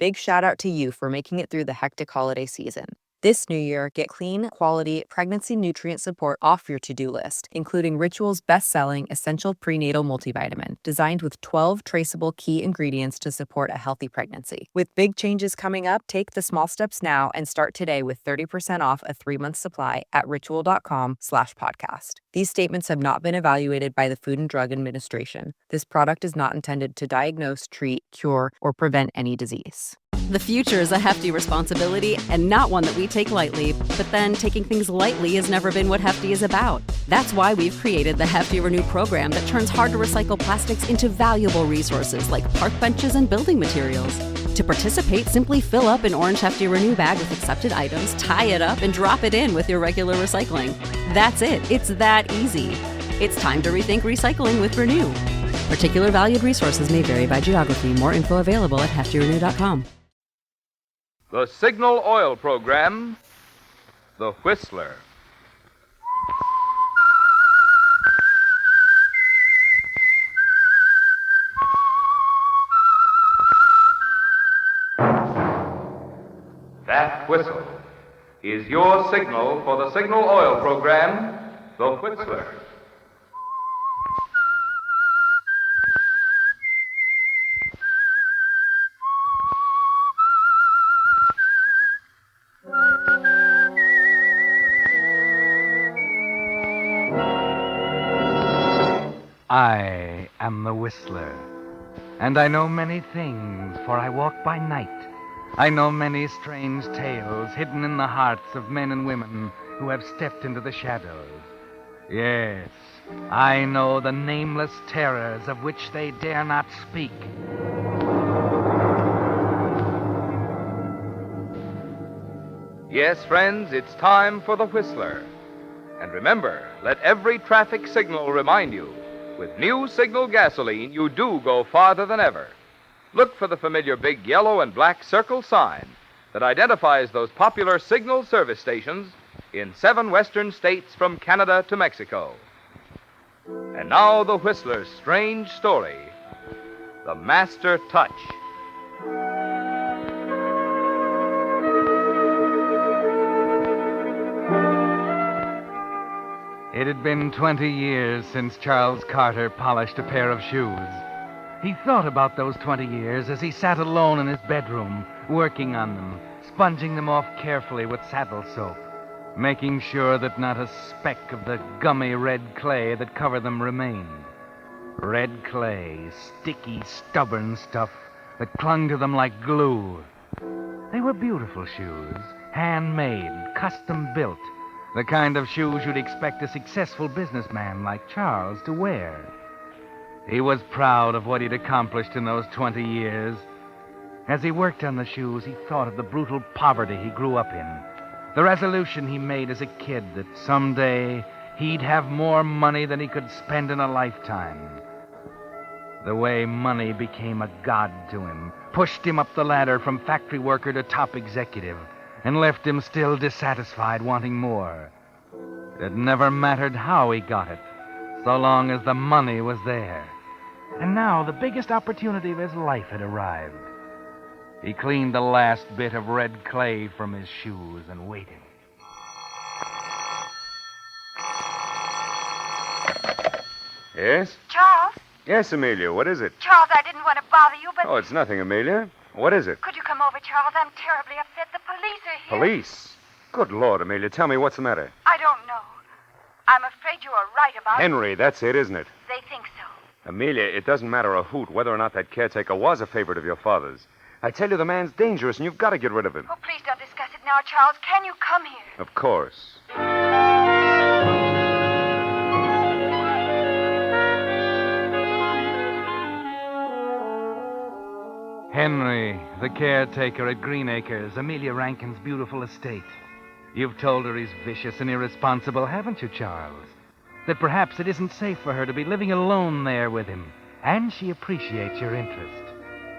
big shout out to you for making it through the hectic holiday season. This new year, get clean, quality, pregnancy nutrient support off your to-do list, including Ritual's best-selling Essential Prenatal Multivitamin, designed with 12 traceable key ingredients to support a healthy pregnancy. With big changes coming up, take the small steps now and start today with 30% off a 3-month supply at ritual.com/podcast. These statements have not been evaluated by the Food and Drug Administration. This product is not intended to diagnose, treat, cure, or prevent any disease. The future is a hefty responsibility and not one that we take lightly, but then taking things lightly has never been what Hefty is about. That's why we've created the Hefty Renew program that turns hard-to-recycle plastics into valuable resources like park benches and building materials. To participate, simply fill up an orange Hefty Renew bag with accepted items, tie it up, and drop it in with your regular recycling. That's it. It's that easy. It's time to rethink recycling with Renew. Particular valued resources may vary by geography. More info available at heftyrenew.com. The Signal Oil Program, The Whistler. That whistle is your signal for the Signal Oil Program, The Whistler. I am the Whistler, and I know many things, for I walk by night. I know many strange tales hidden in the hearts of men and women who have stepped into the shadows. Yes, I know the nameless terrors of which they dare not speak. Yes, friends, it's time for The Whistler. And remember, let every traffic signal remind you, with new Signal gasoline, you do go farther than ever. Look for the familiar big yellow and black circle sign that identifies those popular Signal service stations in 7 western states from Canada to Mexico. And now the Whistler's strange story, The Master Touch. It had been 20 years since Charles Carter polished a pair of shoes. He thought about those 20 years as he sat alone in his bedroom, working on them, sponging them off carefully with saddle soap, making sure that not a speck of the gummy red clay that covered them remained. Red clay, sticky, stubborn stuff that clung to them like glue. They were beautiful shoes, handmade, custom-built, the kind of shoes you'd expect a successful businessman like Charles to wear. He was proud of what he'd accomplished in those 20 years. As he worked on the shoes, he thought of the brutal poverty he grew up in, the resolution he made as a kid that someday he'd have more money than he could spend in a lifetime. The way money became a god to him, pushed him up the ladder from factory worker to top executive, and left him still dissatisfied, wanting more. It never mattered how he got it, so long as the money was there. And now the biggest opportunity of his life had arrived. He cleaned the last bit of red clay from his shoes and waited. Yes? Charles? Yes, Amelia, what is it? Charles, I didn't want to bother you, but... Oh, it's nothing, Amelia. What is it? Could you come over, Charles? I'm terribly upset. The police are here. Police? Good Lord, Amelia, tell me what's the matter. I don't know. I'm afraid you are right about Henry, that's it, isn't it? They think so. Amelia, it doesn't matter a hoot whether or not that caretaker was a favorite of your father's. I tell you, the man's dangerous, and you've got to get rid of him. Oh, please don't discuss it now, Charles. Can you come here? Of course. Henry, the caretaker at Green Acres, Amelia Rankin's beautiful estate. You've told her he's vicious and irresponsible, haven't you, Charles? That perhaps it isn't safe for her to be living alone there with him. And she appreciates your interest.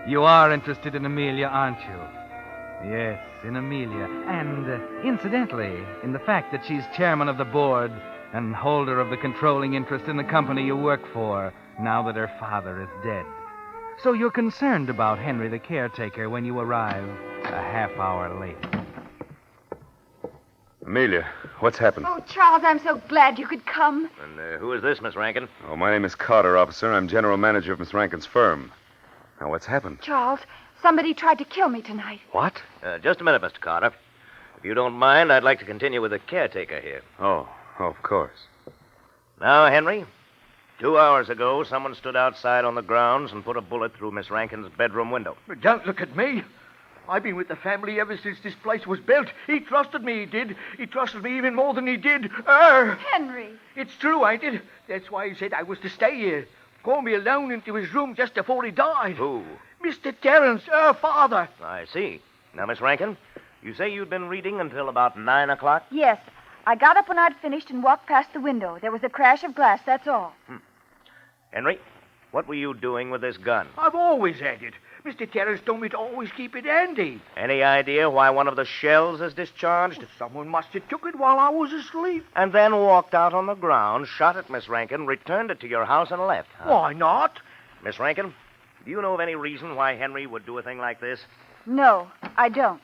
You are interested in Amelia, aren't you? Yes, in Amelia. And, incidentally, in the fact that she's chairman of the board and holder of the controlling interest in the company you work for, now that her father is dead. So you're concerned about Henry the caretaker when you arrive a half hour late. Amelia, what's happened? Oh, Charles, I'm so glad you could come. And who is this, Miss Rankin? Oh, my name is Carter, officer. I'm general manager of Miss Rankin's firm. Now, what's happened? Charles, somebody tried to kill me tonight. What? Just a minute, Mr. Carter. If you don't mind, I'd like to continue with the caretaker here. Oh, of course. Now, Henry, 2 hours ago, someone stood outside on the grounds and put a bullet through Miss Rankin's bedroom window. But don't look at me. I've been with the family ever since this place was built. He trusted me, he did. He trusted me even more than he did her. Henry. It's true, ain't it? That's why he said I was to stay here. Called me alone into his room just before he died. Who? Mr. Terrence, her father. I see. Now, Miss Rankin, you say you'd been reading until about 9 o'clock? Yes. I got up when I'd finished and walked past the window. There was a crash of glass, that's all. Henry, what were you doing with this gun? I've always had it. Mr. Terrence told me to always keep it handy. Any idea why one of the shells is discharged? Someone must have took it while I was asleep. And then walked out on the ground, shot at Miss Rankin, returned it to your house, and left. Huh? Why not? Miss Rankin, do you know of any reason why Henry would do a thing like this? No, I don't.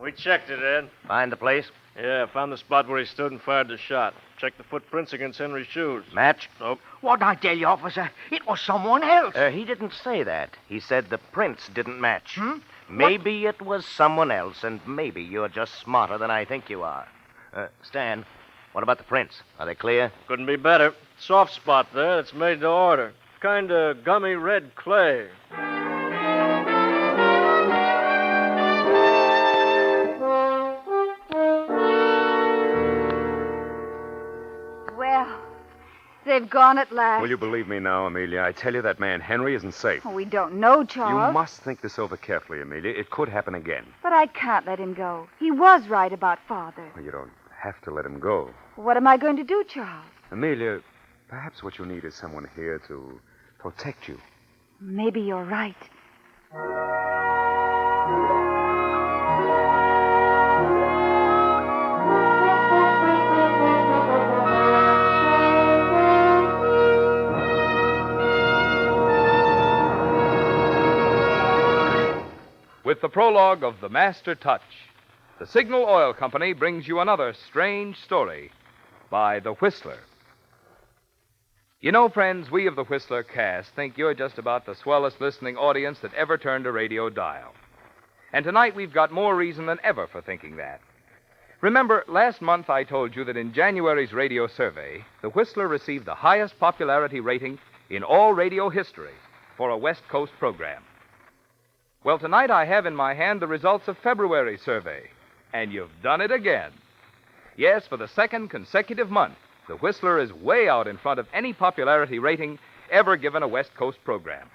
We checked it, Ed. Find the place? Yeah, found the spot where he stood and fired the shot. Checked the footprints against Henry's shoes. Match? Nope. What'd I tell you, officer? It was someone else. He didn't say that. He said the prints didn't match. Hmm? Maybe it was someone else, and maybe you're just smarter than I think you are. Stan, what about the prints? Are they clear? Couldn't be better. Soft spot there that's made to order. Kind of gummy red clay. Well, they've gone at last. Will you believe me now, Amelia? I tell you that man, Henry, isn't safe. Oh, we don't know, Charles. You must think this over carefully, Amelia. It could happen again. But I can't let him go. He was right about Father. Well, you don't have to let him go. What am I going to do, Charles? Amelia, perhaps what you need is someone here to protect you. Maybe you're right. With the prologue of The Master Touch, the Signal Oil Company brings you another strange story by The Whistler. You know, friends, we of the Whistler cast think you're just about the swellest listening audience that ever turned a radio dial. And tonight we've got more reason than ever for thinking that. Remember, last month I told you that in January's radio survey, the Whistler received the highest popularity rating in all radio history for a West Coast program. Well, tonight I have in my hand the results of February's survey, and you've done it again. Yes, for the second consecutive month, the Whistler is way out in front of any popularity rating ever given a West Coast program.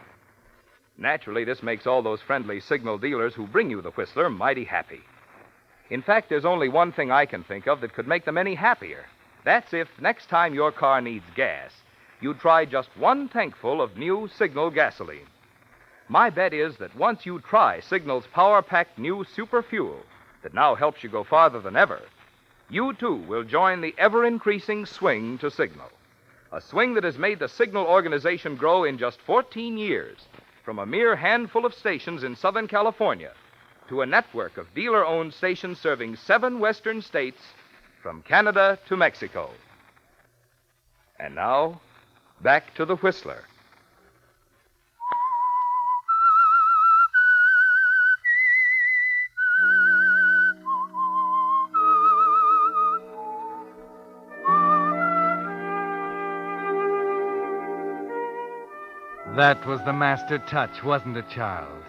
Naturally, this makes all those friendly signal dealers who bring you the Whistler mighty happy. In fact, there's only one thing I can think of that could make them any happier. That's if, next time your car needs gas, you try just one tankful of new Signal gasoline. My bet is that once you try Signal's power-packed new Super Fuel that now helps you go farther than ever, you, too, will join the ever-increasing swing to Signal. A swing that has made the Signal organization grow in just 14 years, from a mere handful of stations in Southern California to a network of dealer-owned stations serving 7 western states from Canada to Mexico. And now, back to the Whistler. That was the master touch, wasn't it, Charles?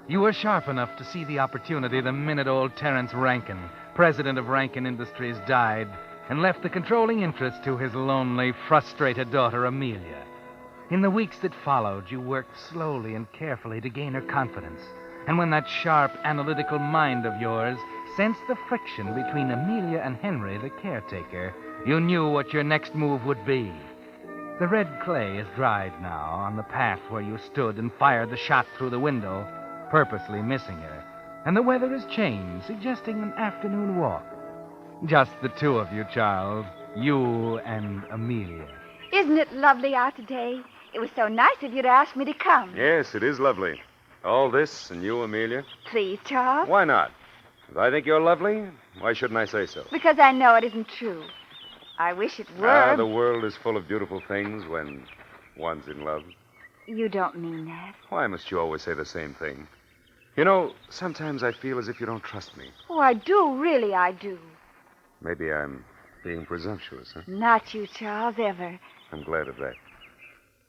You were sharp enough to see the opportunity the minute old Terrence Rankin, president of Rankin Industries, died and left the controlling interest to his lonely, frustrated daughter, Amelia. In the weeks that followed, you worked slowly and carefully to gain her confidence. And when that sharp, analytical mind of yours sensed the friction between Amelia and Henry, the caretaker, you knew what your next move would be. The red clay is dried now on the path where you stood and fired the shot through the window, purposely missing her. And the weather has changed, suggesting an afternoon walk. Just the two of you, Charles. You and Amelia. Isn't it lovely out today? It was so nice of you to ask me to come. Yes, it is lovely. All this and you, Amelia. Please, Charles. Why not? If I think you're lovely, why shouldn't I say so? Because I know it isn't true. I wish it were. The world is full of beautiful things when one's in love. You don't mean that. Why must you always say the same thing? You know, sometimes I feel as if you don't trust me. Oh, I do. Really, I do. Maybe I'm being presumptuous, huh? Not you, Charles, ever. I'm glad of that.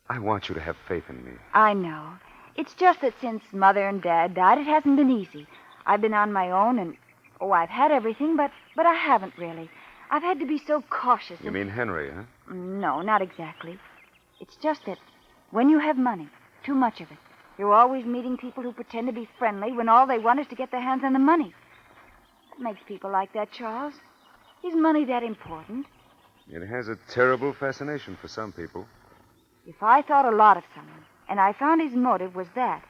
I want you to have faith in me. I know. It's just that since Mother and Dad died, it hasn't been easy. I've been on my own, and, I've had everything, but I haven't really. I've had to be so cautious. You mean Henry, huh? No, not exactly. It's just that when you have money, too much of it, you're always meeting people who pretend to be friendly when all they want is to get their hands on the money. What makes people like that, Charles? Is money that important? It has a terrible fascination for some people. If I thought a lot of someone, and I found his motive was that,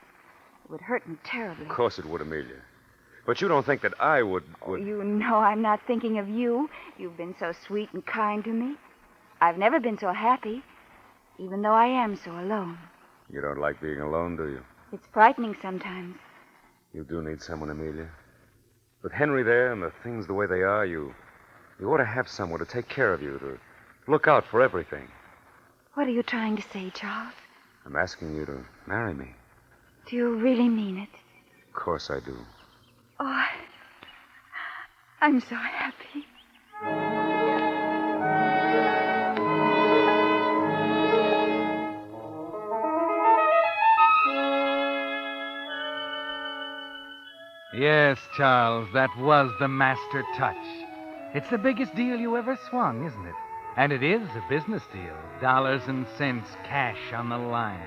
it would hurt me terribly. Of course it would, Amelia. But you don't think that I would... You know I'm not thinking of you. You've been so sweet and kind to me. I've never been so happy, even though I am so alone. You don't like being alone, do you? It's frightening sometimes. You do need someone, Amelia. With Henry there and the things the way they are, you ought to have someone to take care of you, to look out for everything. What are you trying to say, Charles? I'm asking you to marry me. Do you really mean it? Of course I do. Oh, I'm so happy. Yes, Charles, that was the master touch. It's the biggest deal you ever swung, isn't it? And it is a business deal. Dollars and cents, cash on the line.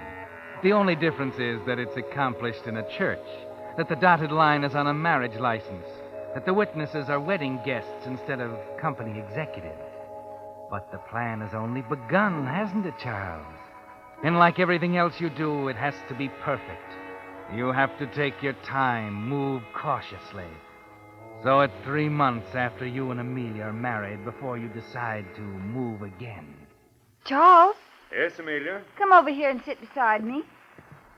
The only difference is that it's accomplished in a church, that the dotted line is on a marriage license, that the witnesses are wedding guests instead of company executives. But the plan has only begun, hasn't it, Charles? And like everything else you do, it has to be perfect. You have to take your time, move cautiously. So it's 3 months after you and Amelia are married before you decide to move again. Charles? Yes, Amelia? Come over here and sit beside me.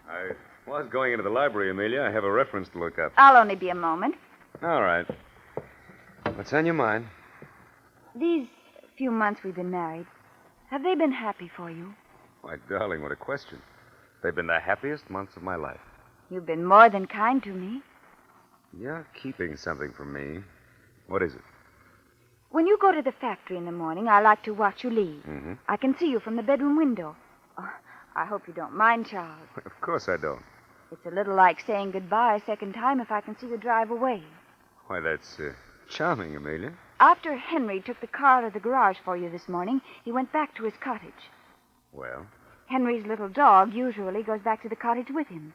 I was going into the library, Amelia. I have a reference to look up. I'll only be a moment. All right. What's on your mind? These few months we've been married, have they been happy for you? Why, darling, what a question. They've been the happiest months of my life. You've been more than kind to me. You're keeping something from me. What is it? When you go to the factory in the morning, I like to watch you leave. Mm-hmm. I can see you from the bedroom window. Oh, I hope you don't mind, Charles. Of course I don't. It's a little like saying goodbye a second time if I can see you drive away. Why, that's charming, Amelia. After Henry took the car out of the garage for you this morning, he went back to his cottage. Well? Henry's little dog usually goes back to the cottage with him.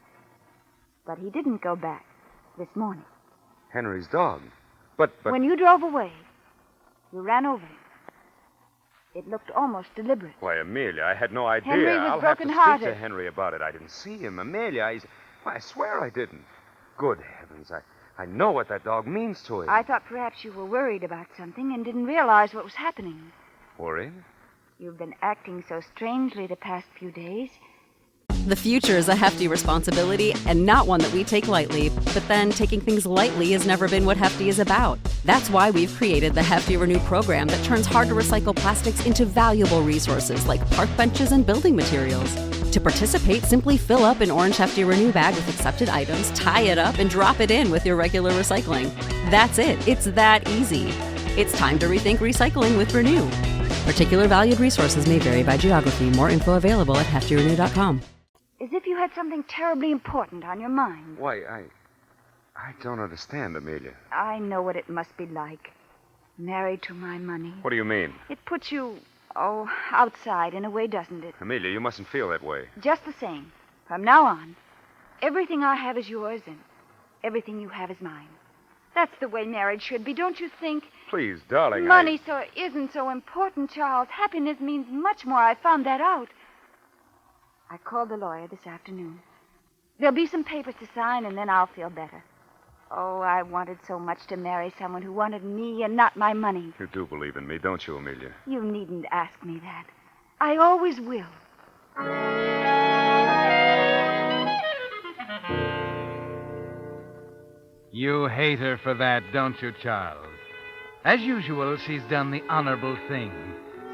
But he didn't go back this morning. Henry's dog? But... When you drove away, you ran over him. It looked almost deliberate. Why, Amelia, I had no idea. Henry was I'll have to speak broken-hearted. to Henry about it. I didn't see him. Amelia, why, I swear I didn't. Good heavens, I know what that dog means to him. I thought perhaps you were worried about something and didn't realize what was happening. Worried? You've been acting so strangely the past few days. The future is a hefty responsibility and not one that we take lightly. But then taking things lightly has never been what Hefty is about. That's why we've created the Hefty Renew program that turns hard to recycle plastics into valuable resources like park benches and building materials. To participate, simply fill up an orange Hefty Renew bag with accepted items, tie it up, and drop it in with your regular recycling. That's it. It's that easy. It's time to rethink recycling with Renew. Particular valued resources may vary by geography. More info available at heftyrenew.com. As if you had something terribly important on your mind. Why, I don't understand, Amelia. I know what it must be like. Married to my money. What do you mean? It puts you, outside in a way, doesn't it? Amelia, you mustn't feel that way. Just the same. From now on, everything I have is yours and everything you have is mine. That's the way marriage should be, don't you think? Please, darling, Money isn't so important, Charles. Happiness means much more. I found that out. I called the lawyer this afternoon. There'll be some papers to sign, and then I'll feel better. Oh, I wanted so much to marry someone who wanted me and not my money. You do believe in me, don't you, Amelia? You needn't ask me that. I always will. You hate her for that, don't you, Charles? As usual, she's done the honorable thing.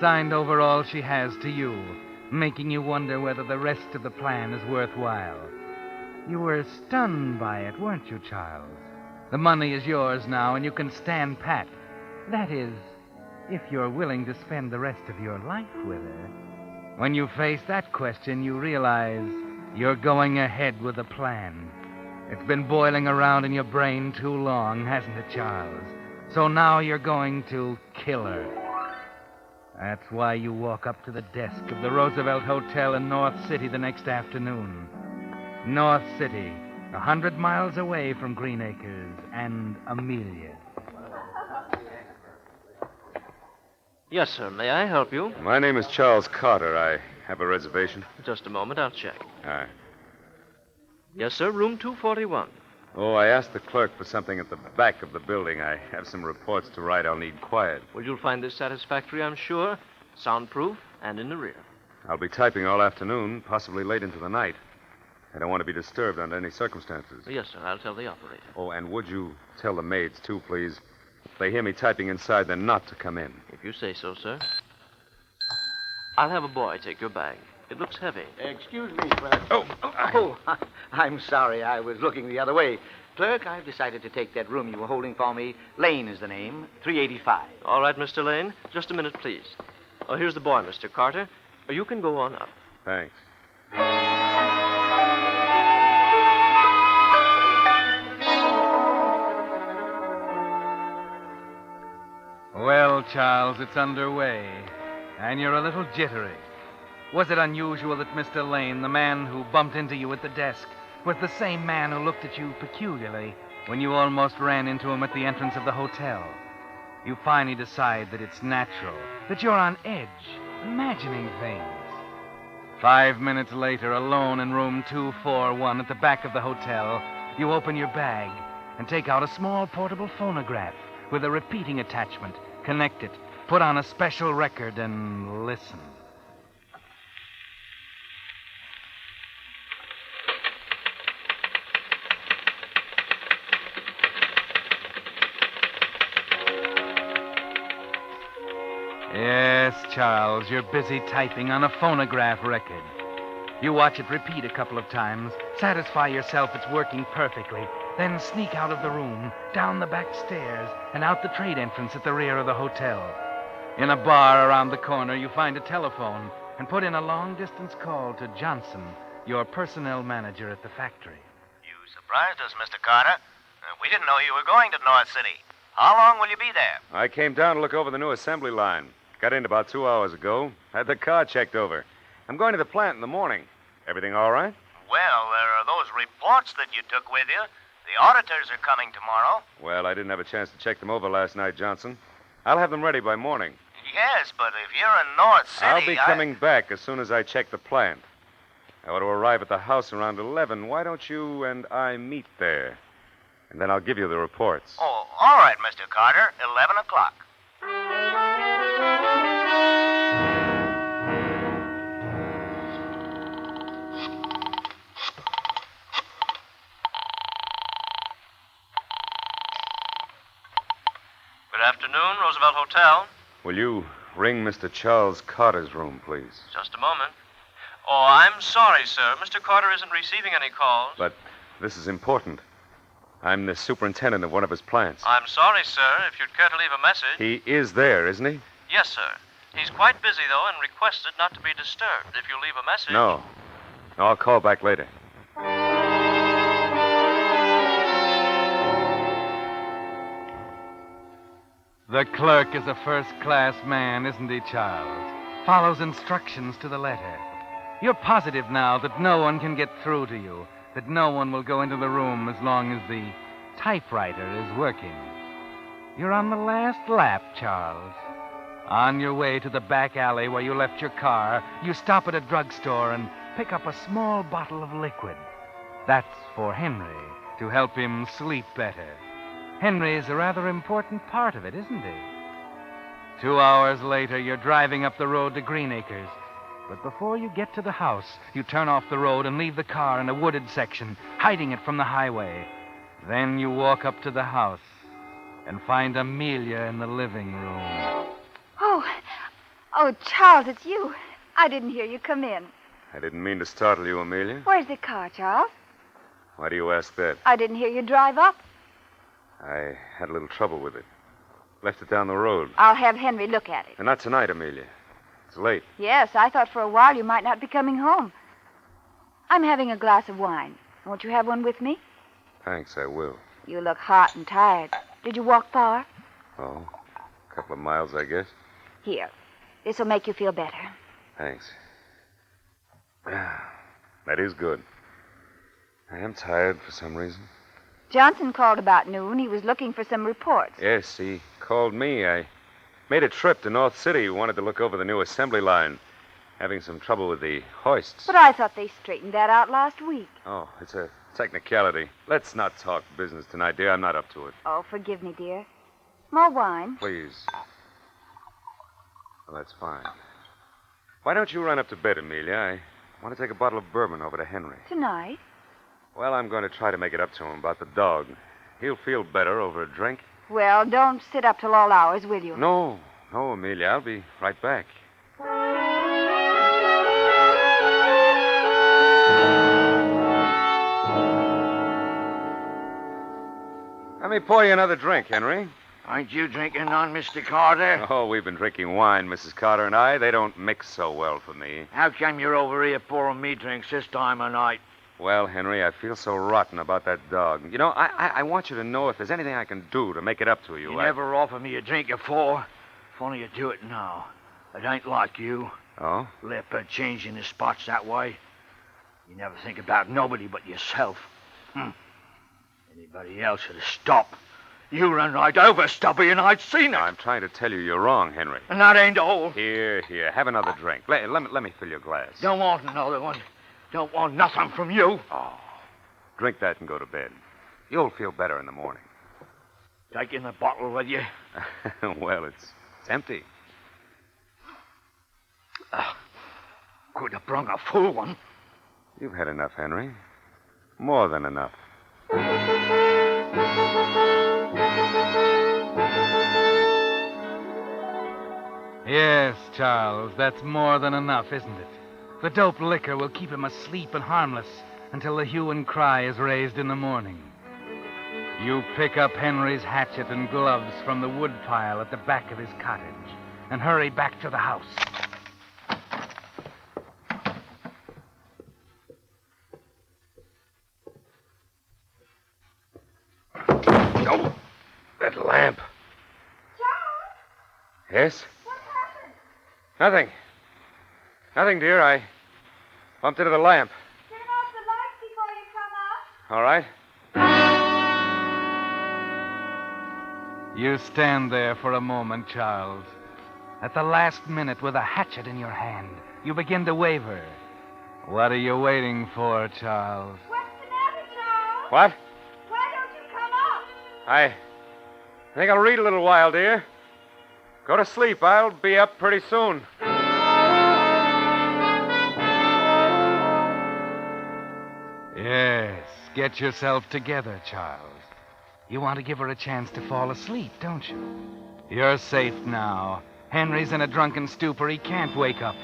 Signed over all she has to you, making you wonder whether the rest of the plan is worthwhile. You were stunned by it, weren't you, Charles? The money is yours now, and you can stand pat. That is, if you're willing to spend the rest of your life with her. When you face that question, you realize you're going ahead with a plan. It's been boiling around in your brain too long, hasn't it, Charles? So now you're going to kill her. That's why you walk up to the desk of the Roosevelt Hotel in North City the next afternoon. North City, 100 miles away from Green Acres and Amelia. Yes, sir. May I help you? My name is Charles Carter. I have a reservation. Just a moment. I'll check. All right. Yes, sir. Room 241. Oh, I asked the clerk for something at the back of the building. I have some reports to write. I'll need quiet. Well, you'll find this satisfactory, I'm sure. Soundproof and in the rear. I'll be typing all afternoon, possibly late into the night. I don't want to be disturbed under any circumstances. Yes, sir. I'll tell the operator. Oh, and would you tell the maids, too, please? If they hear me typing inside, then not to come in. If you say so, sir. I'll have a boy take your bag. It looks heavy. Excuse me, clerk. I'm sorry. I was looking the other way. Clerk, I've decided to take that room you were holding for me. Lane is the name, 385. All right, Mr. Lane. Just a minute, please. Oh, here's the boy, Mr. Carter. You can go on up. Thanks. Well, Charles, it's underway, and you're a little jittery. Was it unusual that Mr. Lane, the man who bumped into you at the desk, was the same man who looked at you peculiarly when you almost ran into him at the entrance of the hotel? You finally decide that it's natural, that you're on edge, imagining things. 5 minutes later, alone in room 241 at the back of the hotel, you open your bag and take out a small portable phonograph with a repeating attachment. Connect it, put on a special record, and listen. Yes, Charles, you're busy typing on a phonograph record. You watch it repeat a couple of times, satisfy yourself it's working perfectly, then sneak out of the room, down the back stairs, and out the trade entrance at the rear of the hotel. In a bar around the corner, you find a telephone and put in a long-distance call to Johnson, your personnel manager at the factory. You surprised us, Mr. Carter. We didn't know you were going to North City. How long will you be there? I came down to look over the new assembly line. Got in about 2 hours ago. Had the car checked over. I'm going to the plant in the morning. Everything all right? Well, there are those reports that you took with you. The auditors are coming tomorrow. Well, I didn't have a chance to check them over last night, Johnson. I'll have them ready by morning. Yes, but if you're in North City, I'll be coming back as soon as I check the plant. I ought to arrive at the house around 11. Why don't you and I meet there? And then I'll give you the reports. Oh, all right, Mr. Carter. 11 o'clock. Good afternoon, Roosevelt Hotel. Will you ring Mr. Charles Carter's room, please? Just a moment. Oh, I'm sorry, sir. Mr. Carter isn't receiving any calls. But this is important. I'm the superintendent of one of his plants. I'm sorry, sir. If you'd care to leave a message. He is there, isn't he? Yes, sir. He's quite busy, though, and requested not to be disturbed. If you leave a message. No. I'll call back later. The clerk is a first-class man, isn't he, Charles? Follows instructions to the letter. You're positive now that no one can get through to you, that no one will go into the room as long as the typewriter is working. You're on the last lap, Charles. On your way to the back alley where you left your car, you stop at a drugstore and pick up a small bottle of liquid. That's for Henry, to help him sleep better. Henry is a rather important part of it, isn't he? 2 hours later, you're driving up the road to Green Acres. But before you get to the house, you turn off the road and leave the car in a wooded section, hiding it from the highway. Then you walk up to the house and find Amelia in the living room. Oh, Charles, it's you. I didn't hear you come in. I didn't mean to startle you, Amelia. Where's the car, Charles? Why do you ask that? I didn't hear you drive up. I had a little trouble with it. Left it down the road. I'll have Henry look at it. And not tonight, Amelia. It's late. Yes, I thought for a while you might not be coming home. I'm having a glass of wine. Won't you have one with me? Thanks, I will. You look hot and tired. Did you walk far? Oh, a couple of miles, I guess. Here. This will make you feel better. Thanks. That is good. I am tired for some reason. Johnson called about noon. He was looking for some reports. Yes, he called me. I made a trip to North City. Wanted to look over the new assembly line. Having some trouble with the hoists. But I thought they straightened that out last week. Oh, it's a technicality. Let's not talk business tonight, dear. I'm not up to it. Oh, forgive me, dear. More wine? Please. Well, that's fine. Why don't you run up to bed, Amelia? I want to take a bottle of bourbon over to Henry. Tonight? Well, I'm going to try to make it up to him about the dog. He'll feel better over a drink. Well, don't sit up till all hours, will you? No, Amelia. I'll be right back. Let me pour you another drink, Henry. Aren't you drinking none, Mr. Carter? Oh, we've been drinking wine, Mrs. Carter and I. They don't mix so well for me. How come you're over here pouring me drinks this time of night? Well, Henry, I feel so rotten about that dog. You know, I want you to know if there's anything I can do to make it up to you. You never offered me a drink before. Funny you do it now. It ain't like you. Oh? Leopard changing the spots that way. You never think about nobody but yourself. Anybody else would have stopped. You run right over Stubby and I'd seen it. I'm trying to tell you you're wrong, Henry. And that ain't all. Here, have another drink. Let me fill your glass. Don't want another one. Don't want nothing from you. Oh, drink that and go to bed. You'll feel better in the morning. Taking the bottle with you? Well, it's empty. Could have brung a full one. You've had enough, Henry. More than enough. Yes, Charles, that's more than enough, isn't it? The dope liquor will keep him asleep and harmless until the hue and cry is raised in the morning. You pick up Henry's hatchet and gloves from the wood pile at the back of his cottage and hurry back to the house. Oh, that lamp. Charles? Yes? What happened? Nothing, dear. I bumped into the lamp. Turn off the lights before you come out. All right. You stand there for a moment, Charles. At the last minute, with a hatchet in your hand, you begin to waver. What are you waiting for, Charles? What's the matter, Charles? What? Why don't you come up? I think I'll read a little while, dear. Go to sleep. I'll be up pretty soon. Yes, get yourself together, Charles. You want to give her a chance to fall asleep, don't you? You're safe now. Henry's in a drunken stupor. He can't wake up.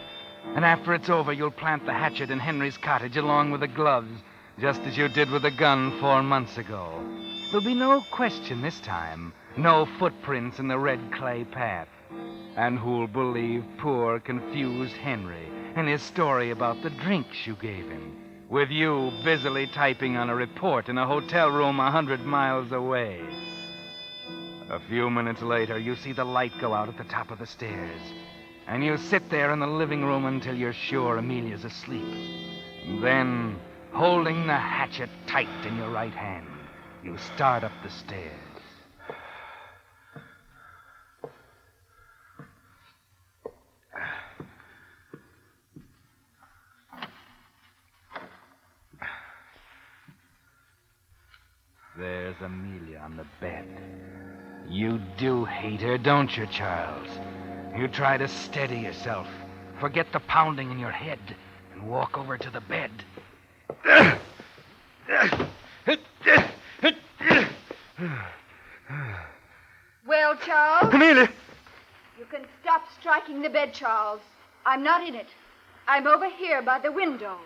And after it's over, you'll plant the hatchet in Henry's cottage along with the gloves, just as you did with the gun 4 months ago. There'll be no question this time. No footprints in the red clay path. And who'll believe poor, confused Henry and his story about the drinks you gave him, with you busily typing on a report in a hotel room 100 miles away? A few minutes later, you see the light go out at the top of the stairs, and you sit there in the living room until you're sure Amelia's asleep. And then, holding the hatchet tight in your right hand, you start up the stairs. There's Amelia on the bed. You do hate her, don't you, Charles? You try to steady yourself, Forget the pounding in your head and walk over to the bed. Well, Charles? Amelia! You can stop striking the bed, Charles. I'm not in it. I'm over here by the window.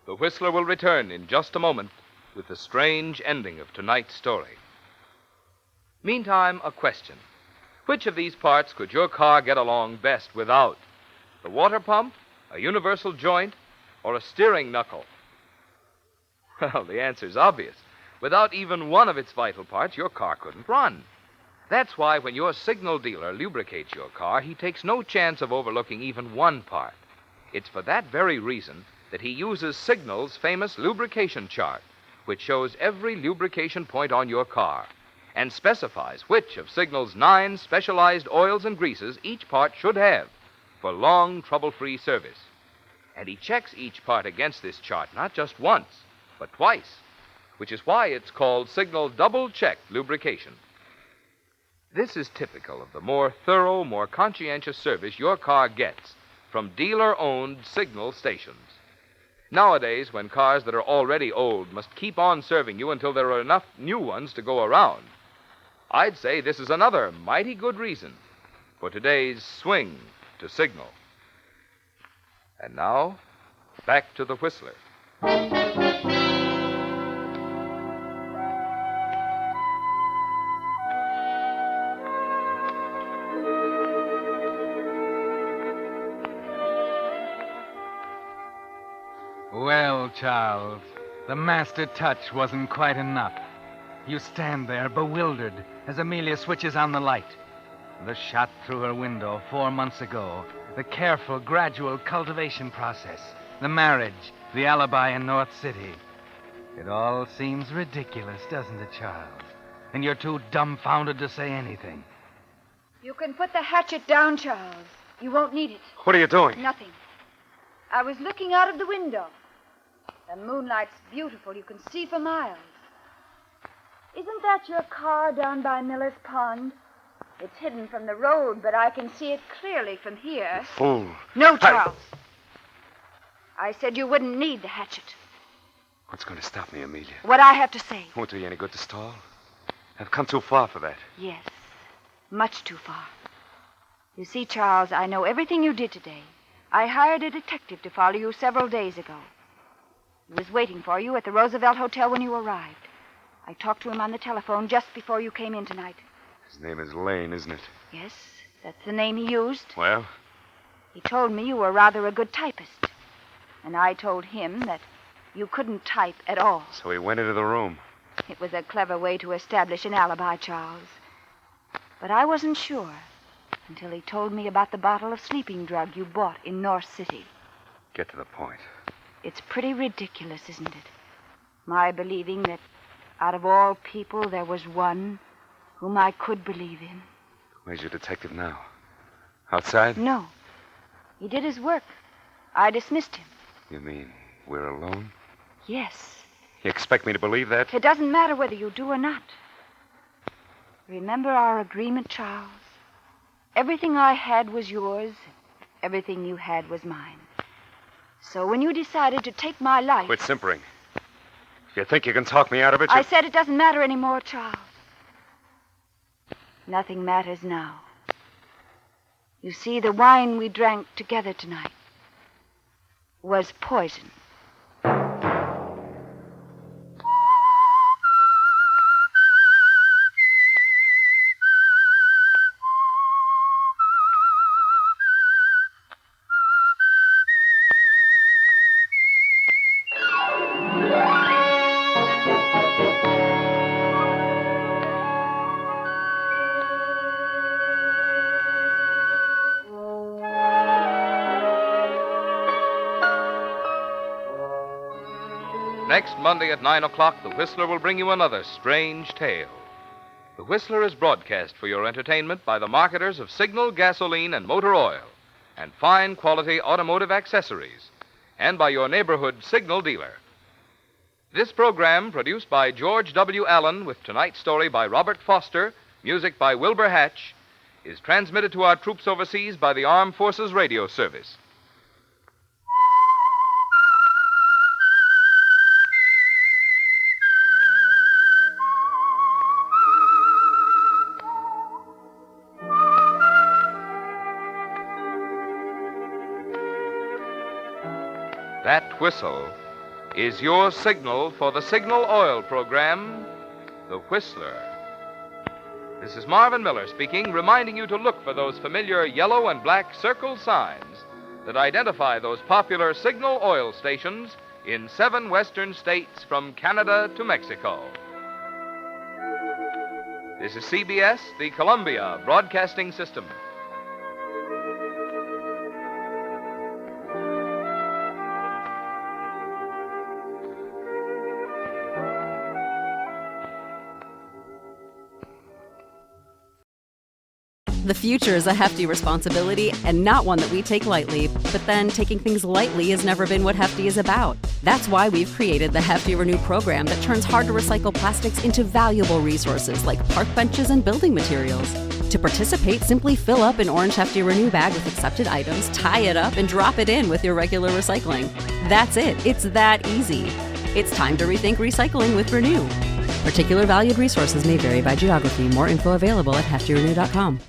The Whistler will return in just a moment with the strange ending of tonight's story. Meantime, a question. Which of these parts could your car get along best without? The water pump, a universal joint, or a steering knuckle? Well, the answer's obvious. Without even one of its vital parts, your car couldn't run. That's why when your signal dealer lubricates your car, he takes no chance of overlooking even one part. It's for that very reason that he uses Signal's famous lubrication chart, which shows every lubrication point on your car and specifies which of Signal's 9 specialized oils and greases each part should have for long, trouble-free service. And he checks each part against this chart not just once, but twice, which is why it's called Signal Double-Checked Lubrication. This is typical of the more thorough, more conscientious service your car gets from dealer-owned Signal stations. Nowadays, when cars that are already old must keep on serving you until there are enough new ones to go around, I'd say this is another mighty good reason for today's swing to Signal. And now, back to the Whistler. Well, Charles, the master touch wasn't quite enough. You stand there bewildered as Amelia switches on the light. The shot through her window 4 months ago, the careful, gradual cultivation process, the marriage, the alibi in North City. It all seems ridiculous, doesn't it, Charles? And you're too dumbfounded to say anything. You can put the hatchet down, Charles. You won't need it. What are you doing? Nothing. I was looking out of the window. The moonlight's beautiful. You can see for miles. Isn't that your car down by Miller's Pond? It's hidden from the road, but I can see it clearly from here. Fool. No, Charles. I said you wouldn't need the hatchet. What's going to stop me, Amelia? What I have to say. Won't do you any good to stall. I've come too far for that. Yes, much too far. You see, Charles, I know everything you did today. I hired a detective to follow you several days ago. He was waiting for you at the Roosevelt Hotel when you arrived. I talked to him on the telephone just before you came in tonight. His name is Lane, isn't it? Yes, that's the name he used. Well? He told me you were rather a good typist. And I told him that you couldn't type at all. So he went into the room. It was a clever way to establish an alibi, Charles. But I wasn't sure until he told me about the bottle of sleeping drug you bought in North City. Get to the point. It's pretty ridiculous, isn't it? My believing that out of all people there was one whom I could believe in. Where's your detective now? Outside? No. He did his work. I dismissed him. You mean we're alone? Yes. You expect me to believe that? It doesn't matter whether you do or not. Remember our agreement, Charles? Everything I had was yours. Everything you had was mine. So when you decided to take my life... Quit simpering. If you think you can talk me out of it, I said it doesn't matter anymore, Charles. Nothing matters now. You see, the wine we drank together tonight was poison. Next Monday at 9 o'clock, The Whistler will bring you another strange tale. The Whistler is broadcast for your entertainment by the marketers of Signal gasoline and motor oil and fine quality automotive accessories, and by your neighborhood Signal dealer. This program, produced by George W. Allen with tonight's story by Robert Foster, music by Wilbur Hatch, is transmitted to our troops overseas by the Armed Forces Radio Service. That whistle is your signal for the Signal Oil program, The Whistler. This is Marvin Miller speaking, reminding you to look for those familiar yellow and black circle signs that identify those popular Signal Oil stations in 7 western states from Canada to Mexico. This is CBS, the Columbia Broadcasting System. The future is a hefty responsibility and not one that we take lightly, but then taking things lightly has never been what Hefty is about. That's why we've created the Hefty Renew program that turns hard-to-recycle plastics into valuable resources like park benches and building materials. To participate, simply fill up an orange Hefty Renew bag with accepted items, tie it up, and drop it in with your regular recycling. That's it. It's that easy. It's time to rethink recycling with Renew. Particular valued resources may vary by geography. More info available at heftyrenew.com.